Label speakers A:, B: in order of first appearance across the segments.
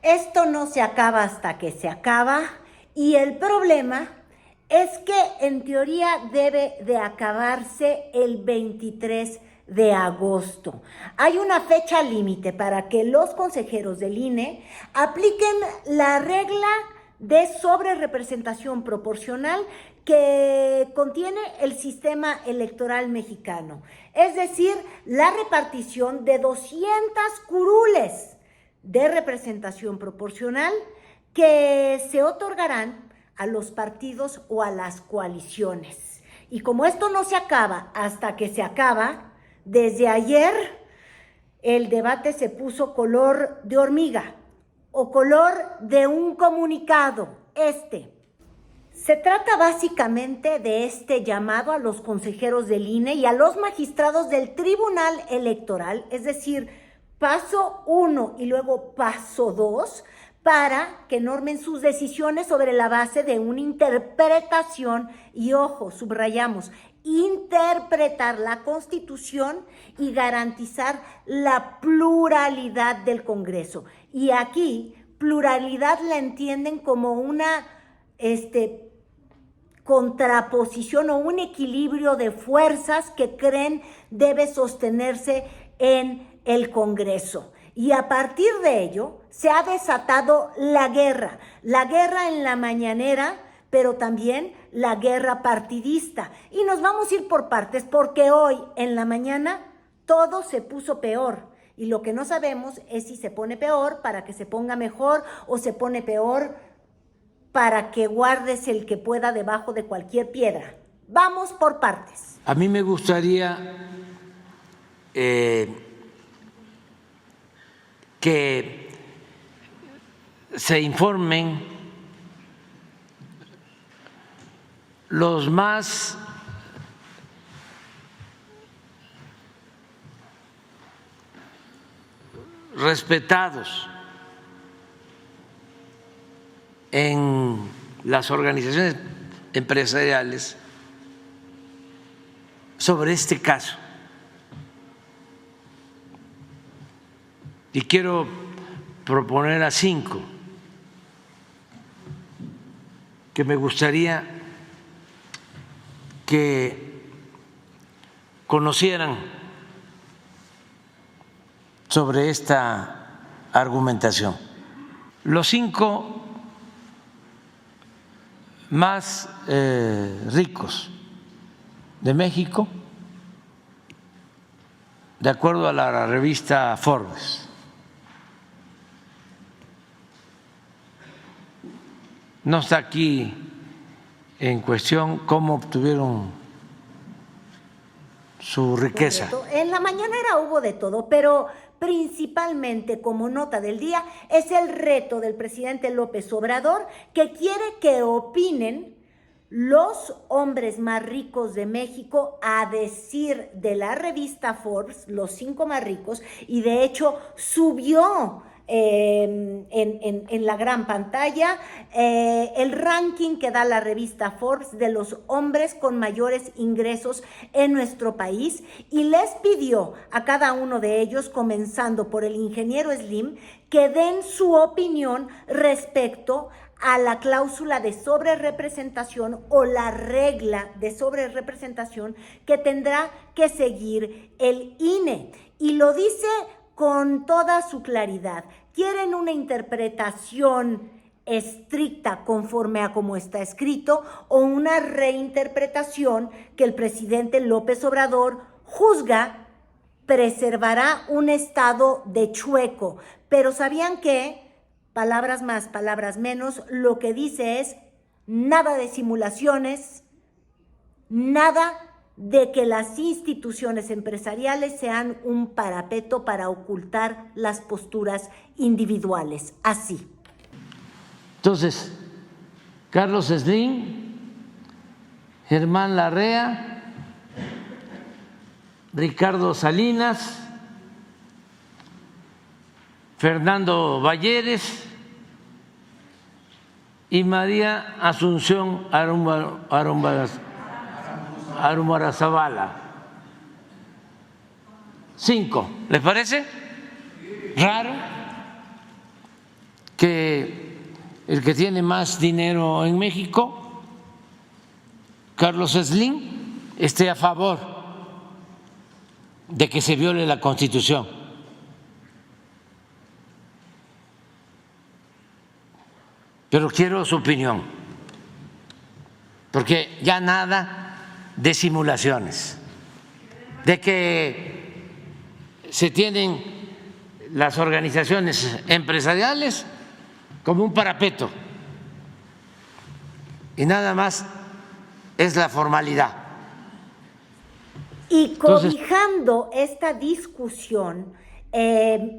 A: Esto no se acaba hasta que se acaba y el problema es que en teoría debe de acabarse el 23 de agosto. Hay una fecha límite para que los consejeros del INE apliquen la regla de sobrerepresentación proporcional que contiene el sistema electoral mexicano. Es decir, la repartición de 200 curules de representación proporcional que se otorgarán a los partidos o a las coaliciones. Y como esto no se acaba hasta que se acaba, desde ayer el debate se puso color de hormiga o color de un comunicado. Se trata básicamente de este llamado a los consejeros del INE y a los magistrados del Tribunal Electoral, es decir, paso 1 y luego paso 2, para que normen sus decisiones sobre la base de una interpretación, y ojo, subrayamos, interpretar la Constitución y garantizar la pluralidad del Congreso. Y aquí, pluralidad la entienden como una contraposición o un equilibrio de fuerzas que creen debe sostenerse en el Congreso. Y a partir de ello se ha desatado la guerra en la mañanera, pero también la guerra partidista. Y nos vamos a ir por partes porque hoy en la mañana todo se puso peor. Y lo que no sabemos es si se pone peor para que se ponga mejor o se pone peor para que guardes el que pueda debajo de cualquier piedra. Vamos por partes.
B: A mí me gustaría que se informen los más respetados en las organizaciones empresariales sobre este caso. Y quiero proponer a 5 que me gustaría que conocieran sobre esta argumentación. Los 5 más ricos de México, de acuerdo a la revista Forbes. No está aquí en cuestión cómo obtuvieron su riqueza.
A: En la mañanera hubo de todo, pero principalmente como nota del día es el reto del presidente López Obrador, que quiere que opinen los hombres más ricos de México, a decir de la revista Forbes, los 5 más ricos, y de hecho subió en la gran pantalla el ranking que da la revista Forbes de los hombres con mayores ingresos en nuestro país, y les pidió a cada uno de ellos, comenzando por el ingeniero Slim, que den su opinión respecto a la cláusula de sobrerepresentación o la regla de sobrerepresentación que tendrá que seguir el INE. Y lo dice con toda su claridad. Quieren una interpretación estricta conforme a como está escrito, o una reinterpretación que el presidente López Obrador juzga preservará un estado de chueco. Pero ¿sabían qué? Palabras más, palabras menos, lo que dice es nada de simulaciones, nada de que las instituciones empresariales sean un parapeto para ocultar las posturas individuales. Así.
B: Entonces, Carlos Slim, Germán Larrea, Ricardo Salinas, Fernando Balleres y María Asunción Arumarazabala. 5, ¿les parece raro? que el que tiene más dinero en México, Carlos Slim, esté a favor de que se viole la Constitución. Pero quiero su opinión, porque ya nada de simulaciones, de que se tienen las organizaciones empresariales como un parapeto y nada más es la formalidad.
A: Y cobijando esta discusión,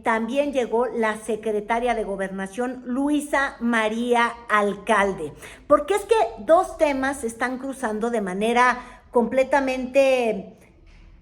A: también llegó la secretaria de Gobernación, Luisa María Alcalde, porque es que dos temas se están cruzando de manera completamente,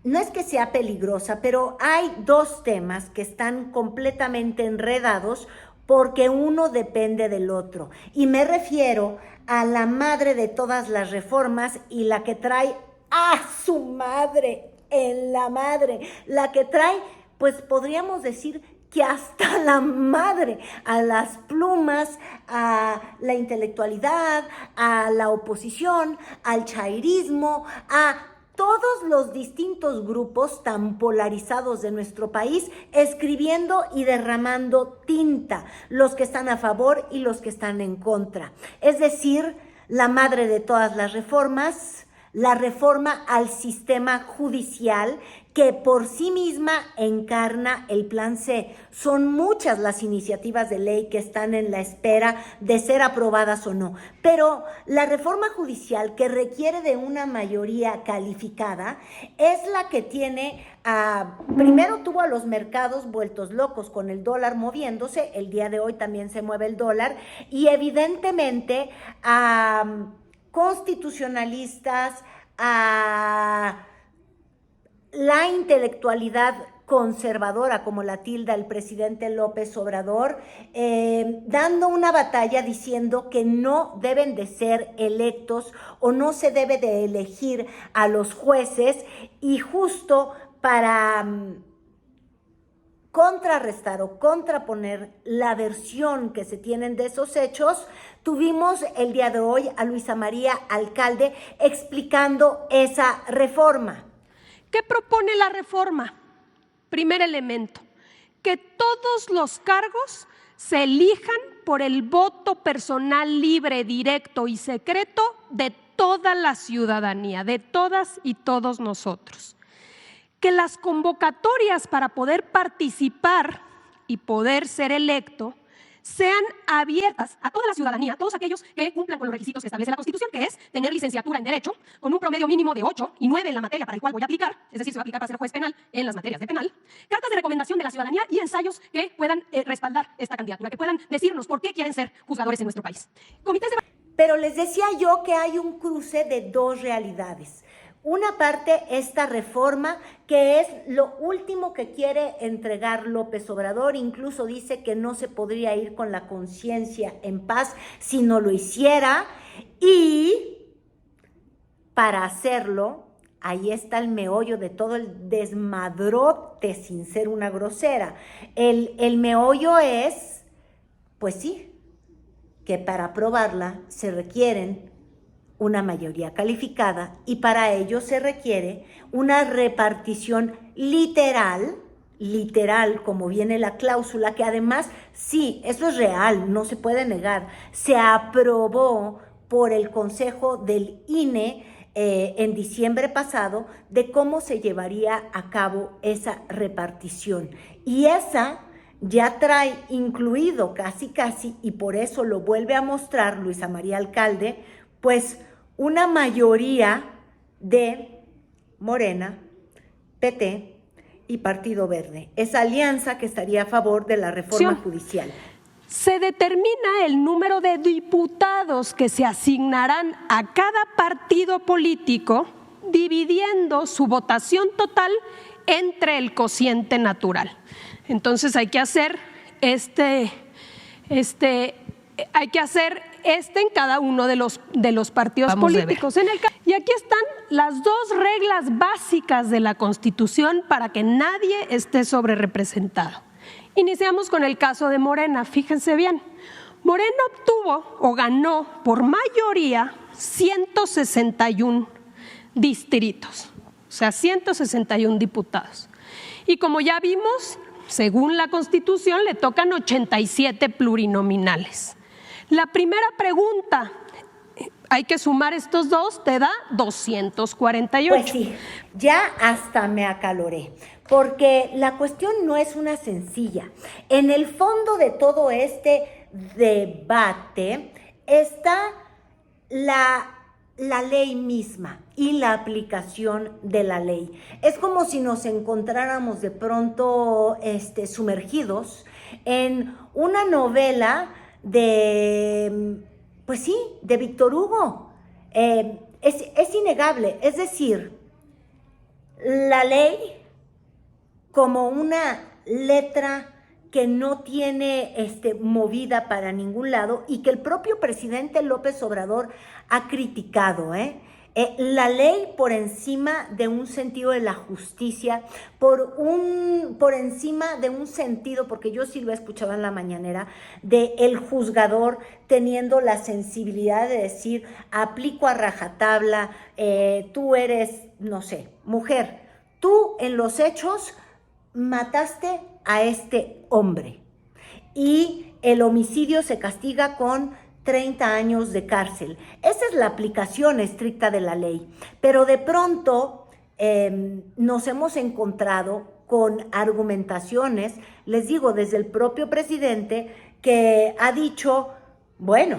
A: no es que sea peligrosa, pero hay dos temas que están completamente enredados porque uno depende del otro. Y me refiero a la madre de todas las reformas y la que trae a su madre en la madre, la que trae, pues podríamos decir que hasta la madre, a las plumas, a la intelectualidad, a la oposición, al chairismo, a todos los distintos grupos tan polarizados de nuestro país, escribiendo y derramando tinta, los que están a favor y los que están en contra. Es decir, la madre de todas las reformas, la reforma al sistema judicial, que por sí misma encarna el Plan C. Son muchas las iniciativas de ley que están en la espera de ser aprobadas o no, pero la reforma judicial, que requiere de una mayoría calificada, es la que tiene primero tuvo a los mercados vueltos locos con el dólar moviéndose. El día de hoy también se mueve el dólar, y evidentemente a constitucionalistas, a la intelectualidad conservadora, como la tilda el presidente López Obrador, dando una batalla diciendo que no deben de ser electos o no se debe de elegir a los jueces, y justo para contrarrestar o contraponer la versión que se tienen de esos hechos, tuvimos el día de hoy a Luisa María Alcalde explicando esa reforma.
C: ¿Qué propone la reforma? Primer elemento, que todos los cargos se elijan por el voto personal libre, directo y secreto de toda la ciudadanía, de todas y todos nosotros. Que las convocatorias para poder participar y poder ser electo sean abiertas a toda la ciudadanía, a todos aquellos que cumplan con los requisitos que establece la Constitución, que es tener licenciatura en Derecho, con un promedio mínimo de 8 y 9 en la materia para el cual voy a aplicar, es decir, se va a aplicar para ser juez penal en las materias de penal, cartas de recomendación de la ciudadanía y ensayos que puedan respaldar esta candidatura, que puedan decirnos por qué quieren ser juzgadores en nuestro país. Comités de...
A: Pero les decía yo que hay un cruce de dos realidades. Una parte, esta reforma, que es lo último que quiere entregar López Obrador. Incluso dice que no se podría ir con la conciencia en paz si no lo hiciera. Y para hacerlo, ahí está el meollo de todo el desmadrote, sin ser una grosera. El meollo es, pues sí, que para aprobarla se requieren una mayoría calificada, y para ello se requiere una repartición literal, como viene la cláusula, que además, sí, eso es real, no se puede negar, se aprobó por el Consejo del INE en diciembre pasado, de cómo se llevaría a cabo esa repartición. Y esa ya trae incluido casi, y por eso lo vuelve a mostrar Luisa María Alcalde, pues una mayoría de Morena, PT y Partido Verde. Esa alianza que estaría a favor de la reforma judicial.
C: Se determina el número de diputados que se asignarán a cada partido político, dividiendo su votación total entre el cociente natural. Entonces hay que hacer en cada uno de los partidos políticos. Y aquí están las dos reglas básicas de la Constitución para que nadie esté sobrerepresentado. Iniciamos con el caso de Morena. Fíjense bien, Morena obtuvo o ganó por mayoría 161 distritos, o sea, 161 diputados. Y como ya vimos, según la Constitución, le tocan 87 plurinominales. La primera pregunta, hay que sumar estos dos, te da 248.
A: Pues sí, ya hasta me acaloré, porque la cuestión no es una sencilla. En el fondo de todo este debate está la ley misma y la aplicación de la ley. Es como si nos encontráramos de pronto sumergidos en una novela de, pues sí, de Víctor Hugo. Es innegable, es decir, la ley como una letra que no tiene movida para ningún lado y que el propio presidente López Obrador ha criticado, la ley por encima de un sentido de la justicia, por encima de un sentido, porque yo sí lo he escuchado en la mañanera, de el juzgador teniendo la sensibilidad de decir, aplico a rajatabla, tú eres, no sé, mujer, tú en los hechos mataste a este hombre y el homicidio se castiga con 30 años de cárcel. Esa es la aplicación estricta de la ley, pero de pronto nos hemos encontrado con argumentaciones, les digo, desde el propio presidente que ha dicho, bueno,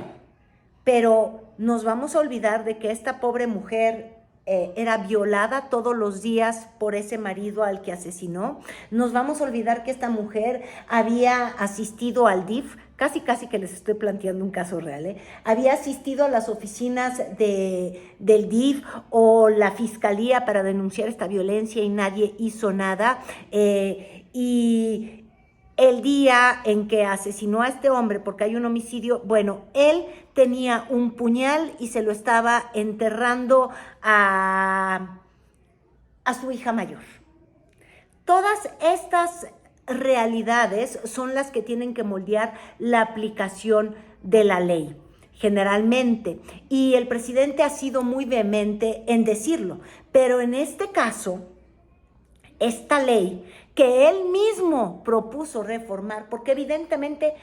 A: pero nos vamos a olvidar de que esta pobre mujer era violada todos los días por ese marido al que asesinó. Nos vamos a olvidar que esta mujer había asistido al DIF, casi que les estoy planteando un caso real, había asistido a las oficinas del DIF o la fiscalía para denunciar esta violencia y nadie hizo nada. Y el día en que asesinó a este hombre, porque hay un homicidio, bueno, él tenía un puñal y se lo estaba enterrando a su hija mayor. Todas estas realidades son las que tienen que moldear la aplicación de la ley, generalmente. Y el presidente ha sido muy vehemente en decirlo, pero en este caso, esta ley que él mismo propuso reformar, porque evidentemente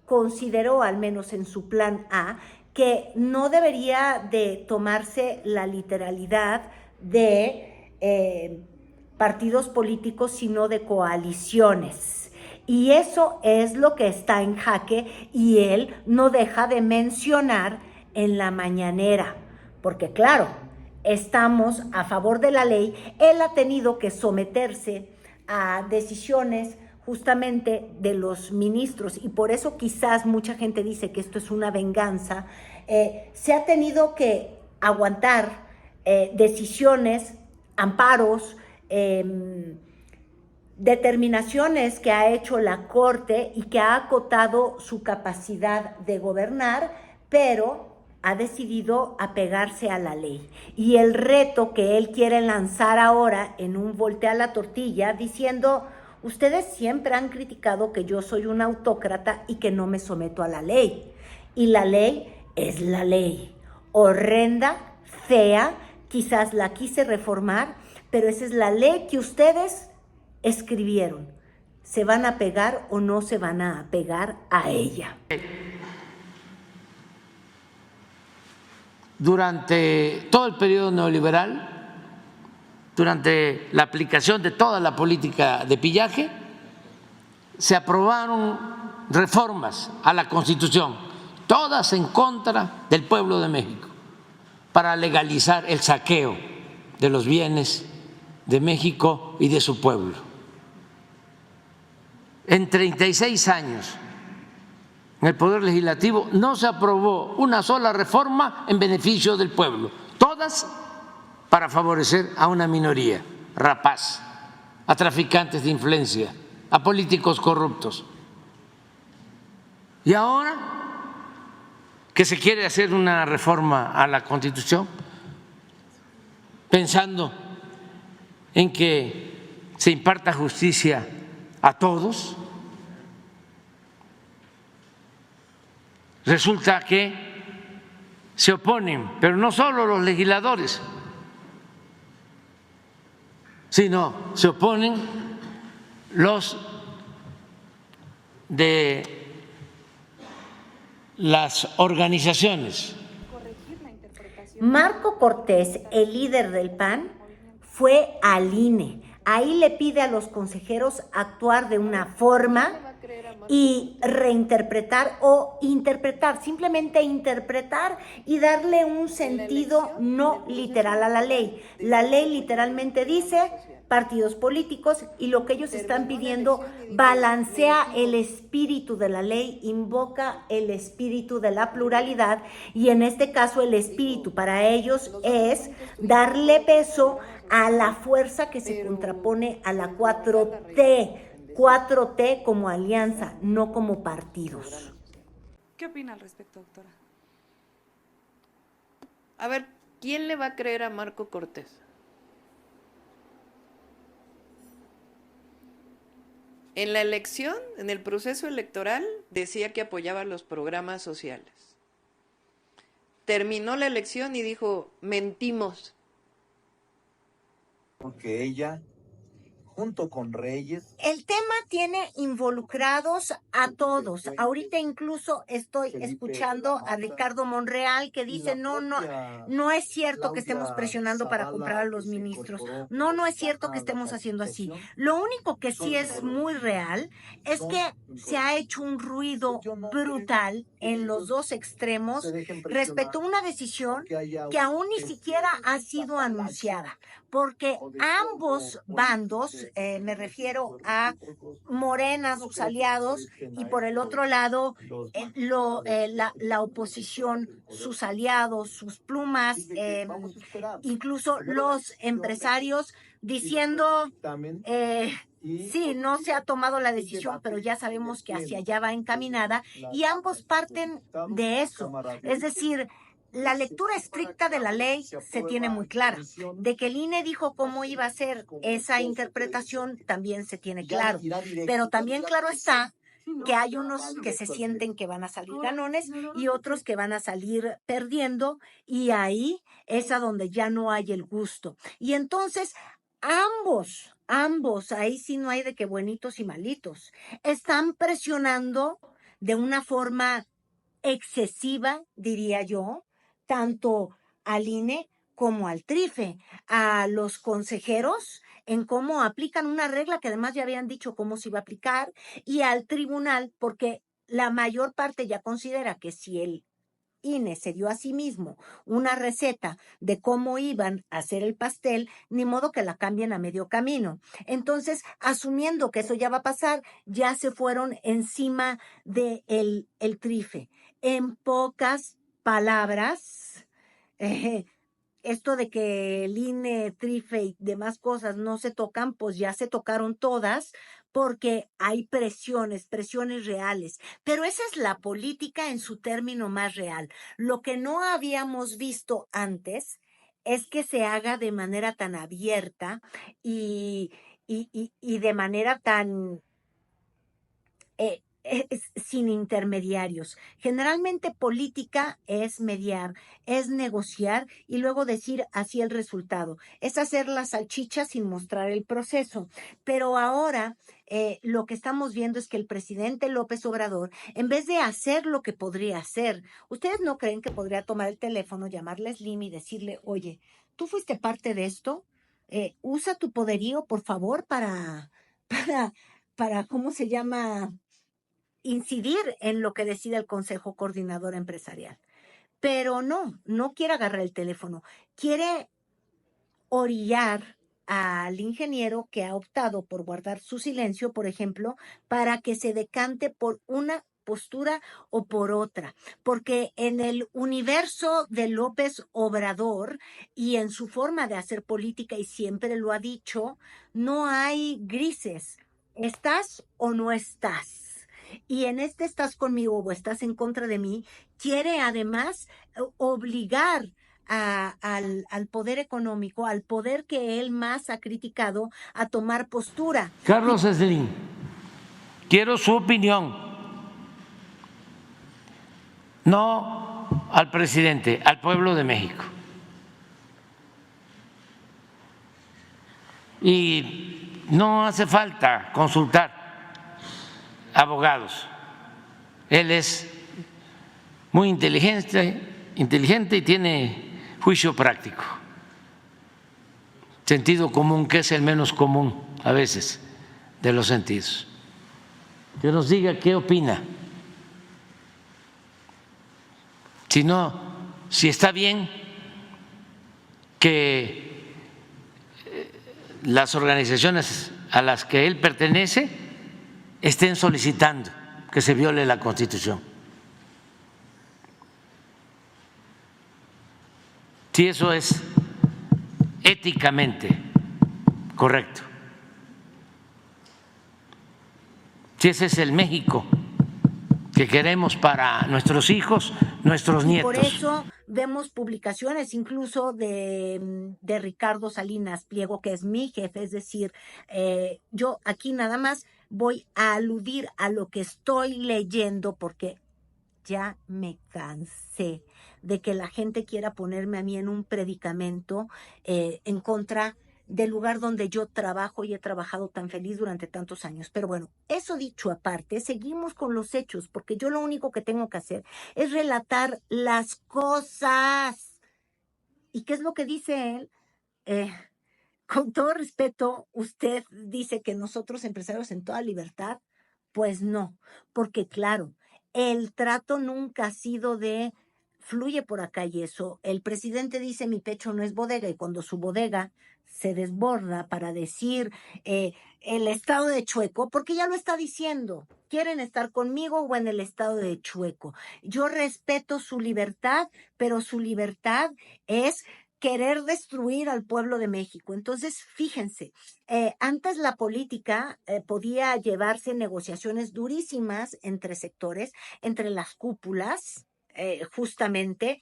A: consideró al menos en su plan A, que no debería de tomarse la literalidad de partidos políticos, sino de coaliciones. Y eso es lo que está en jaque y él no deja de mencionar en la mañanera, porque claro, estamos a favor de la ley, él ha tenido que someterse a decisiones justamente de los ministros y por eso quizás mucha gente dice que esto es una venganza, se ha tenido que aguantar decisiones, amparos, determinaciones que ha hecho la Corte y que ha acotado su capacidad de gobernar, pero ha decidido apegarse a la ley. Y el reto que él quiere lanzar ahora en un voltea la tortilla diciendo, ustedes siempre han criticado que yo soy un autócrata y que no me someto a la ley. Y la ley es la ley. Horrenda, fea, quizás la quise reformar, pero esa es la ley que ustedes escribieron. ¿Se van a pegar o no se van a apegar a ella?
B: Durante todo el periodo neoliberal, durante la aplicación de toda la política de pillaje, se aprobaron reformas a la Constitución, todas en contra del pueblo de México, para legalizar el saqueo de los bienes de México y de su pueblo. En 36 años en el Poder Legislativo no se aprobó una sola reforma en beneficio del pueblo, todas para favorecer a una minoría rapaz, a traficantes de influencia, a políticos corruptos. Y ahora que se quiere hacer una reforma a la Constitución, pensando en que se imparta justicia a todos. Resulta que se oponen, pero no solo los legisladores, sino se oponen los de las organizaciones.
A: Marco Cortés, el líder del PAN, fue al INE. Ahí le pide a los consejeros actuar de una forma y reinterpretar o interpretar, simplemente interpretar y darle un sentido no literal a la ley. La ley literalmente dice partidos políticos y lo que ellos están pidiendo balancea el espíritu de la ley, invoca el espíritu de la pluralidad y en este caso el espíritu para ellos es darle peso a la fuerza que se contrapone a la 4T como alianza, no como partidos.
D: ¿Qué opina al respecto, doctora? A ver, ¿quién le va a creer a Marco Cortés? En la elección, en el proceso electoral, decía que apoyaba los programas sociales. Terminó la elección y dijo, mentimos.
E: Porque ella, junto con Reyes...
A: El tema tiene involucrados a todos. Ahorita incluso estoy escuchando a Ricardo Monreal que dice, no es cierto que estemos presionando para comprar a los ministros. No es cierto que estemos haciendo así. Lo único que sí es muy real es que se ha hecho un ruido brutal en los dos extremos respecto a una decisión que aún ni siquiera ha sido anunciada. Porque ambos bandos, me refiero a Morena, sus aliados, y por el otro lado, la oposición, sus aliados, sus plumas, incluso los empresarios diciendo, sí, no se ha tomado la decisión, pero ya sabemos que hacia allá va encaminada, y ambos parten de eso. Es decir, la lectura estricta de la ley se tiene muy clara. De que el INE dijo cómo iba a ser esa interpretación también se tiene claro. Pero también claro está que hay unos que se sienten que van a salir ganones y otros que van a salir perdiendo y ahí es a donde ya no hay el gusto. Y entonces ambos, ahí sí no hay de que buenitos y malitos, están presionando de una forma excesiva, diría yo, tanto al INE como al TRIFE, a los consejeros en cómo aplican una regla que además ya habían dicho cómo se iba a aplicar, y al tribunal, porque la mayor parte ya considera que si el INE se dio a sí mismo una receta de cómo iban a hacer el pastel, ni modo que la cambien a medio camino. Entonces, asumiendo que eso ya va a pasar, ya se fueron encima de el TRIFE. En pocas palabras, esto de que el INE, TRIFE y demás cosas no se tocan, pues ya se tocaron todas porque hay presiones reales. Pero esa es la política en su término más real. Lo que no habíamos visto antes es que se haga de manera tan abierta y de manera tan... sin intermediarios. Generalmente política es mediar, es negociar y luego decir así el resultado. Es hacer la salchicha sin mostrar el proceso. Pero ahora lo que estamos viendo es que el presidente López Obrador, en vez de hacer lo que podría hacer, ¿ustedes no creen que podría tomar el teléfono, llamarle a Slim y decirle, oye, tú fuiste parte de esto? Usa tu poderío, por favor, para, ¿cómo se llama?, incidir en lo que decide el Consejo Coordinador Empresarial. Pero no quiere agarrar el teléfono, quiere orillar al ingeniero que ha optado por guardar su silencio, por ejemplo, para que se decante por una postura o por otra, porque en el universo de López Obrador y en su forma de hacer política, y siempre lo ha dicho, no hay grises, ¿estás o no estás? Y en estás conmigo o estás en contra de mí, quiere además obligar al poder económico, al poder que él más ha criticado, a tomar postura.
B: Carlos Slim, quiero su opinión, no al presidente, al pueblo de México. Y no hace falta consultar abogados. Él es muy inteligente y tiene juicio práctico, sentido común, que es el menos común a veces de los sentidos. Que nos diga qué opina. Si está bien que las organizaciones a las que él pertenece estén solicitando que se viole la Constitución. Si eso es éticamente correcto. Si ese es el México que queremos para nuestros hijos, nuestros nietos.
A: Por eso vemos publicaciones incluso de Ricardo Salinas Pliego, que es mi jefe, es decir, yo aquí nada más voy a aludir a lo que estoy leyendo porque ya me cansé de que la gente quiera ponerme a mí en un predicamento en contra del lugar donde yo trabajo y he trabajado tan feliz durante tantos años. Pero bueno, eso dicho aparte, seguimos con los hechos, porque yo lo único que tengo que hacer es relatar las cosas. ¿Y qué es lo que dice él? Con todo respeto, usted dice que nosotros empresarios en toda libertad, pues no, porque claro, el trato nunca ha sido de fluye por acá y eso. El presidente dice mi pecho no es bodega y cuando su bodega se desborda para decir el estado de Chueco, porque ya lo está diciendo, quieren estar conmigo o en el estado de Chueco. Yo respeto su libertad, pero su libertad es querer destruir al pueblo de México. Entonces, fíjense, antes la política podía llevarse negociaciones durísimas entre sectores, entre las cúpulas, justamente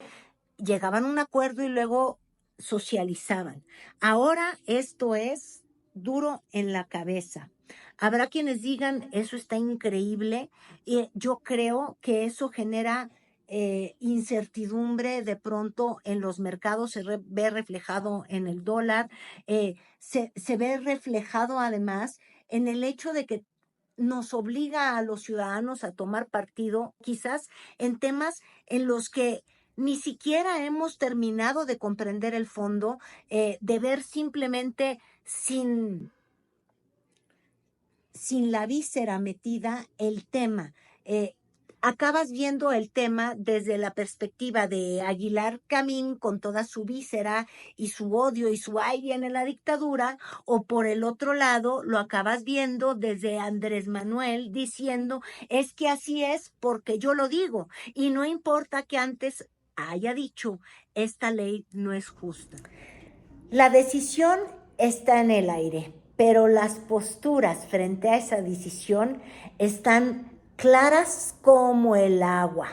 A: llegaban a un acuerdo y luego socializaban. Ahora esto es duro en la cabeza. Habrá quienes digan, eso está increíble, y yo creo que eso genera incertidumbre de pronto en los mercados, se ve reflejado en el dólar, se ve reflejado además en el hecho de que nos obliga a los ciudadanos a tomar partido, quizás en temas en los que ni siquiera hemos terminado de comprender el fondo, de ver simplemente sin la víscera metida el tema. Acabas viendo el tema desde la perspectiva de Aguilar Camín con toda su víscera y su odio y su ay viene la dictadura, o por el otro lado lo acabas viendo desde Andrés Manuel diciendo es que así es porque yo lo digo y no importa que antes haya dicho esta ley no es justa. La decisión está en el aire, pero las posturas frente a esa decisión están claras como el agua,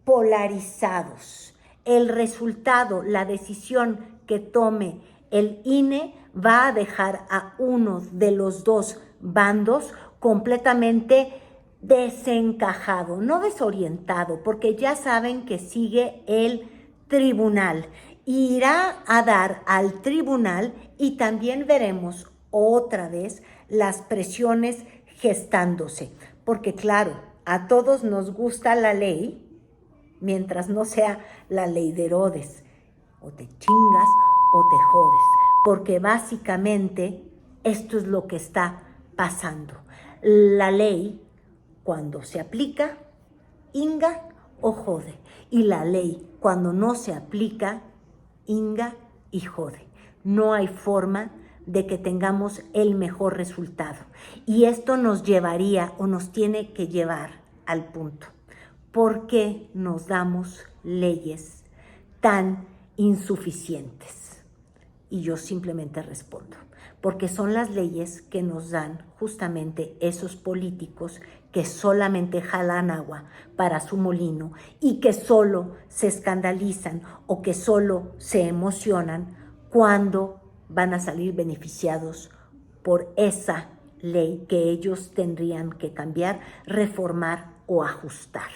A: polarizados. El resultado, la decisión que tome el INE va a dejar a uno de los dos bandos completamente desencajado, no desorientado, porque ya saben que sigue el tribunal. Irá a dar al tribunal y también veremos otra vez las presiones gestándose. Porque claro, a todos nos gusta la ley, mientras no sea la ley de Herodes. O te chingas o te jodes. Porque básicamente esto es lo que está pasando. La ley, cuando se aplica, inga o jode. Y la ley, cuando no se aplica, inga y jode. No hay forma de que tengamos el mejor resultado. Y esto nos llevaría o nos tiene que llevar al punto. ¿Por qué nos damos leyes tan insuficientes? Y yo simplemente respondo, porque son las leyes que nos dan justamente esos políticos que solamente jalan agua para su molino y que solo se escandalizan o que solo se emocionan cuando van a salir beneficiados por esa ley que ellos tendrían que cambiar, reformar o ajustar.